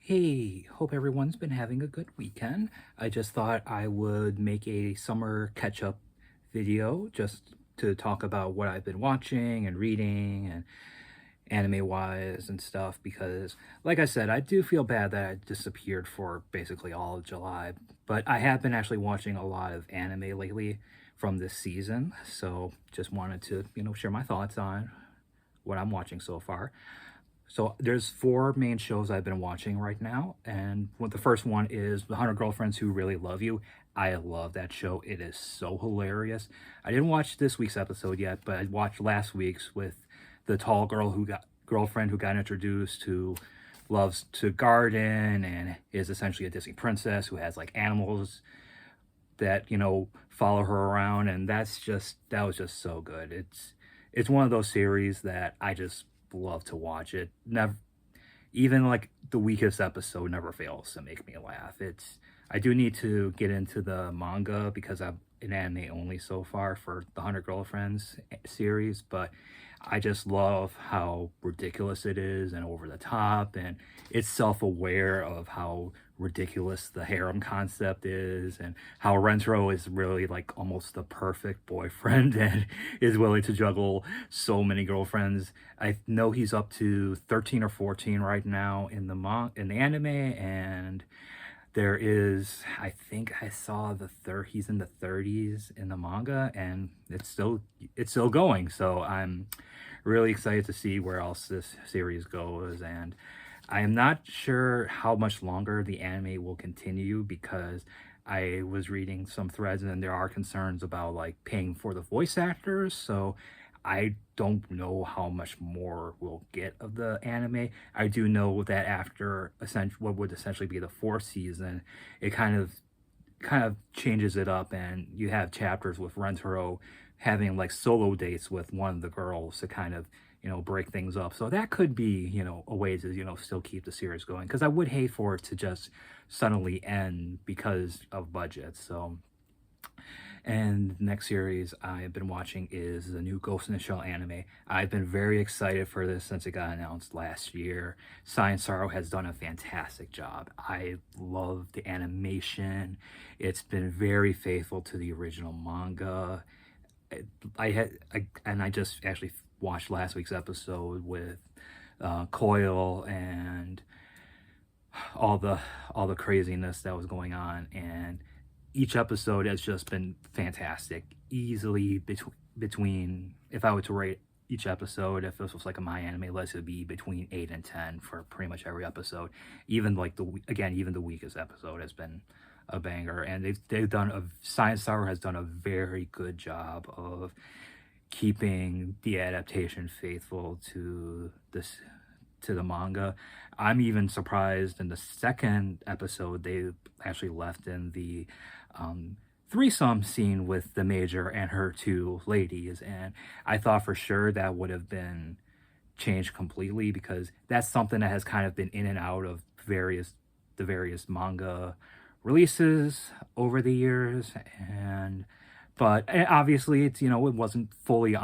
Hey, hope everyone's been having a good weekend. I just thought I would make a summer catch-up video just to talk about what I've been watching and reading and anime-wise and stuff because, like I said, I do feel bad that I disappeared for basically all of July, but I have been actually watching a lot of anime lately from this season, so just wanted to, share my thoughts on what I'm watching so far. So there's four main shows I've been watching right now, and the first one is The 100 Girlfriends Who Really Love You. I love that show. It is so hilarious. I didn't watch this week's episode yet, but I watched last week's with the tall girlfriend who got introduced, who loves to garden and is essentially a Disney princess who has like animals that follow her around, and that was just so good. It's one of those series that I just love to watch. It never, even like the weakest episode never fails to make me laugh. I do need to get into the manga because I'm an anime only so far for the 100 Girlfriends series, but I just love how ridiculous it is and over the top, and it's self-aware of how ridiculous the harem concept is and how Rentaro is really like almost the perfect boyfriend and is willing to juggle so many girlfriends. I know he's up to 13 or 14 right now in in the anime, and there is, I think I saw he's in the 30s in the manga, and it's still going. So I'm really excited to see where else this series goes, and I am not sure how much longer the anime will continue because I was reading some threads and there are concerns about like paying for the voice actors. So I don't know how much more we'll get of the anime. I do know that after what would essentially be the fourth season, it kind of changes it up, and you have chapters with Rentaro having like solo dates with one of the girls to kind of break things up. So that could be a way to still keep the series going, because I would hate for it to just suddenly end because of budget. So, and the next series I've been watching is the new Ghost in the Shell anime. I've been very excited for this since it got announced last year. Science Sorrow has done a fantastic job. I love the animation. It's been very faithful to the original manga. I just actually watched last week's episode with Coil and all the all the craziness that was going on, and each episode has just been fantastic. Easily between, if I were to rate each episode, if this was like a My Anime list, it would be between 8 and 10 for pretty much every episode. Even like even the weakest episode has been a banger, and they've done a Science Tower has done a very good job of keeping the adaptation faithful to the manga. I'm even surprised in the second episode they actually left in the threesome scene with the major and her two ladies, and I thought for sure that would have been changed completely because that's something that has kind of been in and out of various manga releases over the years, and but obviously it's it wasn't fully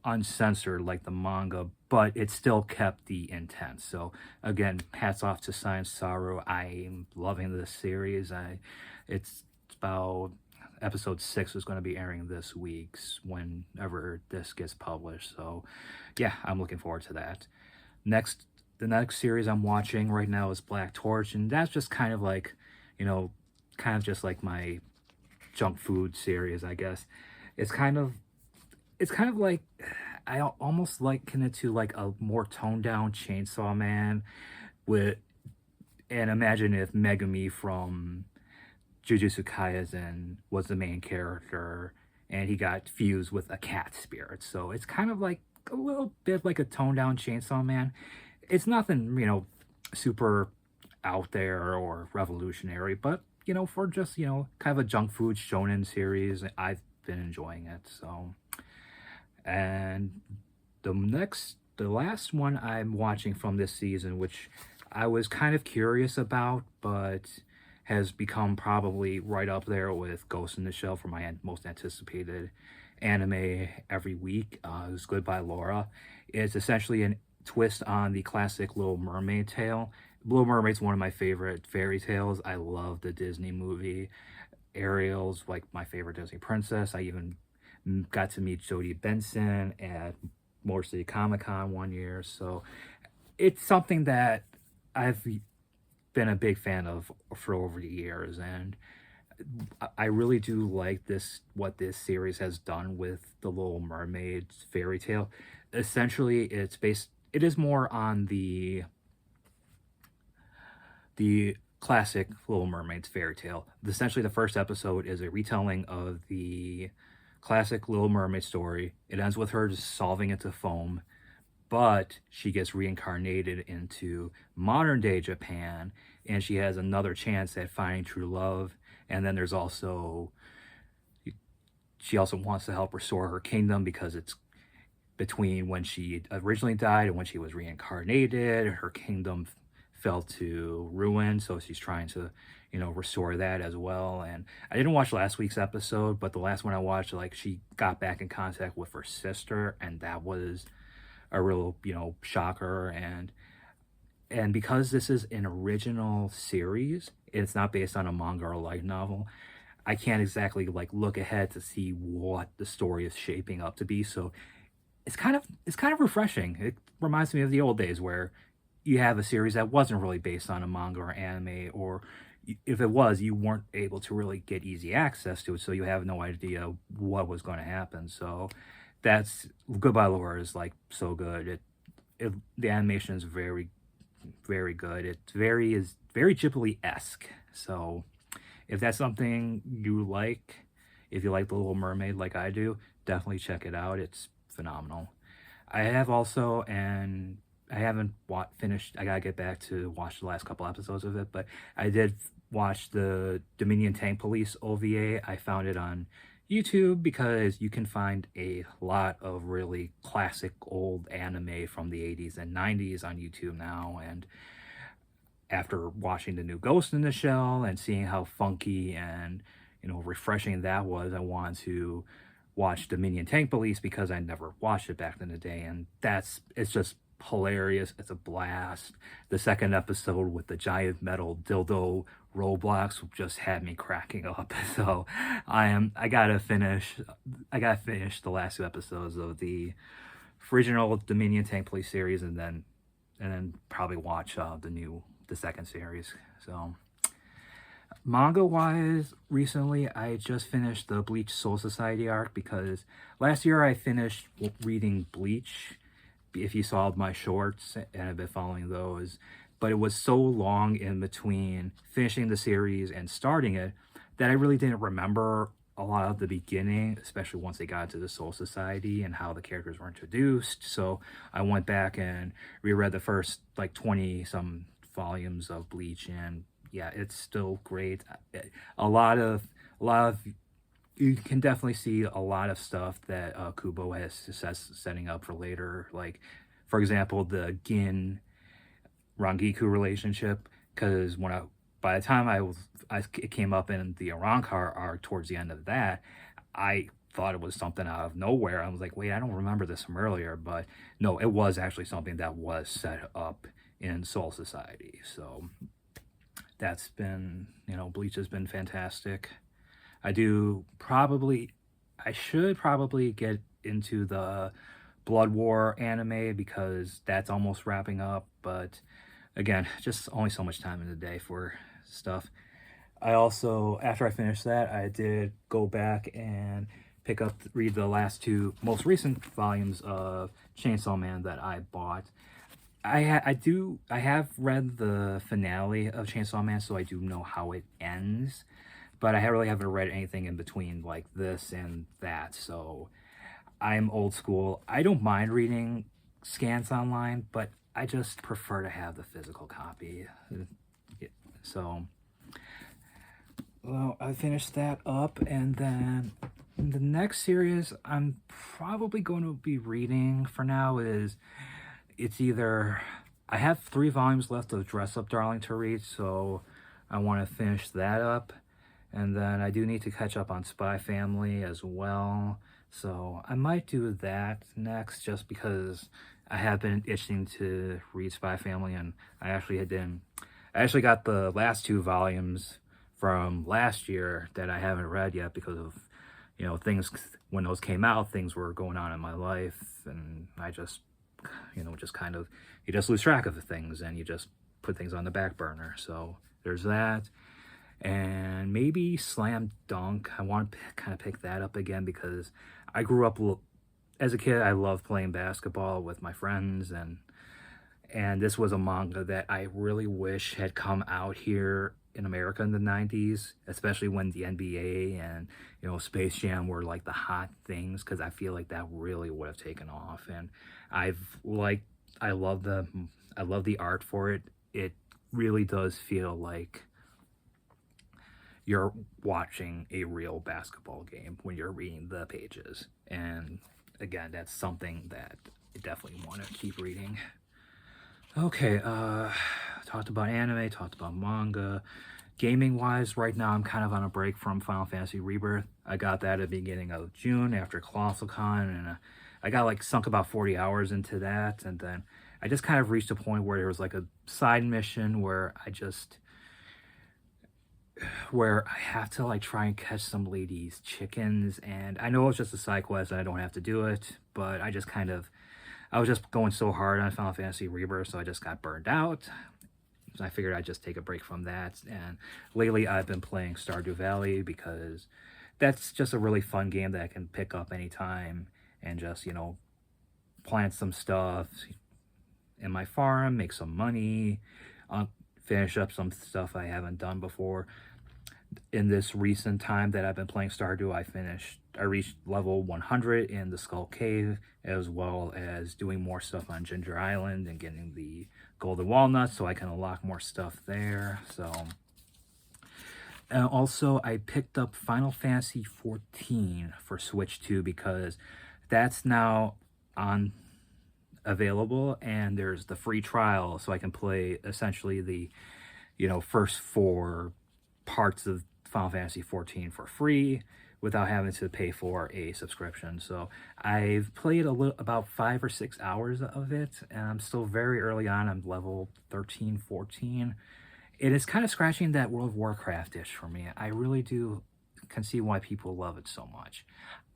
uncensored like the manga, but it still kept the intent. So again, hats off to Science Saru. I'm loving this series. It's about episode 6 is going to be airing this week whenever this gets published. So yeah, I'm looking forward to that. The next series I'm watching right now is Black Torch, and that's just kind of like, kind of just like my junk food series, I guess. It's kind of like, almost liken it to like a more toned down Chainsaw Man with, and imagine if Megumi from Jujutsu Kaisen was the main character and he got fused with a cat spirit. So it's kind of like a little bit like a toned down Chainsaw Man. It's nothing, super out there or revolutionary, but for just, kind of a junk food shonen series, I've been enjoying it. So, and the last one I'm watching from this season, which I was kind of curious about, but has become probably right up there with Ghost in the Shell for my most anticipated anime every week, is Goodbye Laura. It's essentially twist on the classic Little Mermaid tale. Little Mermaid's one of my favorite fairy tales. I love the Disney movie. Ariel's like my favorite Disney princess. I even got to meet Jodie Benson at Motor City Comic Con one year. So it's something that I've been a big fan of for over the years, and I really do like this what this series has done with the Little Mermaid fairy tale. Essentially, it is more on the classic Little Mermaid's fairy tale. Essentially, the first episode is a retelling of the classic Little Mermaid story. It ends with her just solving into foam, but she gets reincarnated into modern day Japan, and she has another chance at finding true love. And then there's also, she also wants to help restore her kingdom because it's between when she originally died and when she was reincarnated. Her kingdom fell to ruin, so she's trying to, restore that as well. And I didn't watch last week's episode, but the last one I watched, like, she got back in contact with her sister, and that was a real, shocker. And because this is an original series, it's not based on a manga or light novel, I can't exactly like look ahead to see what the story is shaping up to be. So it's kind of refreshing. It reminds me of the old days where you have a series that wasn't really based on a manga or anime, or if it was, you weren't able to really get easy access to it, so you have no idea what was going to happen. So that's Goodbye Laura is like so good. The animation is very very good. Is very Ghibli-esque. So if that's something you like, if you like The Little Mermaid like I do, definitely check it out. It's phenomenal. I have also, and I haven't finished. I gotta get back to watch the last couple episodes of it, but I did watch the Dominion Tank Police OVA. I found it on YouTube because you can find a lot of really classic old anime from the 80s and 90s on YouTube now. And after watching the new Ghost in the Shell and seeing how funky and refreshing that was, I wanted to watch Dominion Tank Police because I never watched it back in the day, and it's just hilarious. It's a blast. The second episode with the giant metal dildo Roblox just had me cracking up. So I gotta finish the last two episodes of the original Dominion Tank Police series, and then probably watch the second series. So manga wise, recently I just finished the Bleach Soul Society arc because last year I finished reading Bleach. If you saw my shorts and have been following those, but it was so long in between finishing the series and starting it that I really didn't remember a lot of the beginning, especially once they got to the Soul Society and how the characters were introduced. So I went back and reread the first like 20 some volumes of Bleach, and yeah, it's still great. A lot of you can definitely see a lot of stuff that Kubo has success setting up for later. Like, for example, the Gin Rangiku relationship. Because by the time it came up in the Arrancar arc towards the end of that, I thought it was something out of nowhere. I was like, wait, I don't remember this from earlier, but no, it was actually something that was set up in Soul Society. So that's been, Bleach has been fantastic. I do probably, I should probably get into the Blood War anime because that's almost wrapping up. But again, just only so much time in the day for stuff. I also, after I finished that, I did go back and read the last two most recent volumes of Chainsaw Man that I bought. I have read the finale of Chainsaw Man, so I do know how it ends, but I really haven't read anything in between like this and that. So I'm old school. I don't mind reading scans online, but I just prefer to have the physical copy. So, well, I finished that up, and then the next series I'm probably going to be reading for now is it's either I have 3 volumes left of Dress Up Darling to read, so I want to finish that up, and then I do need to catch up on Spy Family as well. So I might do that next just because I have been itching to read Spy Family, and I actually didn't. I actually got the last two volumes from last year that I haven't read yet because of, things when those came out, things were going on in my life, and I just, just kind of, you just lose track of the things and you just put things on the back burner. So there's that. And maybe Slam Dunk. I want to kind of pick that up again because I grew up as a kid. I loved playing basketball with my friends, and this was a manga that I really wish had come out here in America in the 90s, especially when the NBA and, Space Jam were like the hot things, because I feel like that really would have taken off. And I've like, I love the, I love the art for it. It really does feel like you're watching a real basketball game when you're reading the pages. And again, that's something that I definitely want to keep reading. Okay, talked about anime, talked about manga. Gaming wise, right now I'm kind of on a break from Final Fantasy Rebirth. I got that at the beginning of June after Colossal Con, and I got like sunk about 40 hours into that, and then I just kind of reached a point where there was like a side mission where I have to like try and catch some ladies' chickens, and I know it's just a side quest and I don't have to do it, but I was just going so hard on Final Fantasy Rebirth, so I just got burned out. So I figured I'd just take a break from that. And lately I've been playing Stardew Valley because that's just a really fun game that I can pick up anytime and just, plant some stuff in my farm, make some money, finish up some stuff I haven't done before. In this recent time that I've been playing Stardew, I reached level 100 in the Skull Cave, as well as doing more stuff on Ginger Island and getting the golden walnuts so I can unlock more stuff there. So, and also I picked up Final Fantasy 14 for Switch 2 because that's now on available, and there's the free trial, so I can play essentially the, first 4 parts of Final Fantasy 14 for free without having to pay for a subscription. So I've played about 5 or 6 hours of it, and I'm still very early on. I'm level 13, 14. It is kind of scratching that World of Warcraft itch for me. I really can see why people love it so much.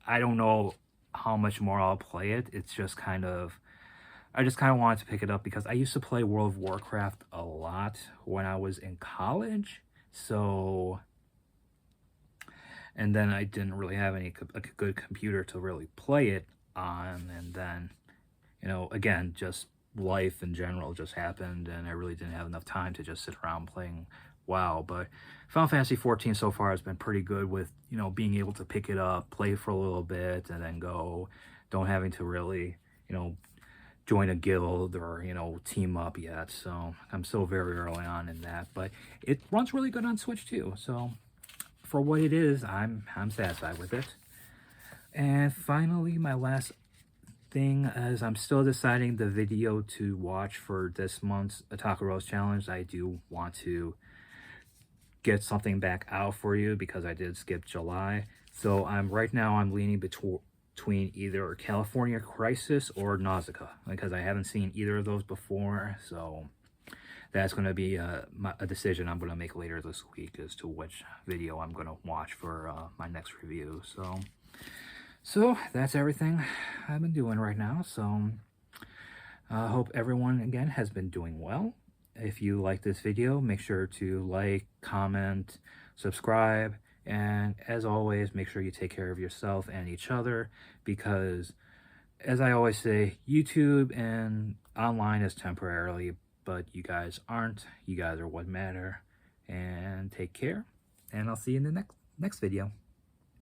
I don't know how much more I'll play it. I just kind of wanted to pick it up because I used to play World of Warcraft a lot when I was in college. So, and then I didn't really have a good computer to really play it on, and then, again, just life in general just happened, and I really didn't have enough time to just sit around playing WoW. But Final Fantasy 14 so far has been pretty good with, being able to pick it up, play for a little bit, and then go, don't having to really, join a guild or, team up yet. So I'm still very early on in that, but it runs really good on Switch too. So for what it is, I'm satisfied with it. And finally, my last thing is I'm still deciding the video to watch for this month's Otaku Rose Challenge. I do want to get something back out for you because I did skip July. So I'm leaning between either California Crisis or Nausicaa because I haven't seen either of those before. So that's going to be a decision I'm going to make later this week as to which video I'm going to watch for my next review. So that's everything I've been doing right now. So I hope everyone, again, has been doing well. If you like this video, make sure to like, comment, subscribe, and as always, make sure you take care of yourself and each other because, as I always say, YouTube and online is temporarily, but you guys aren't. You guys are what matter. And take care, and I'll see you in the next video.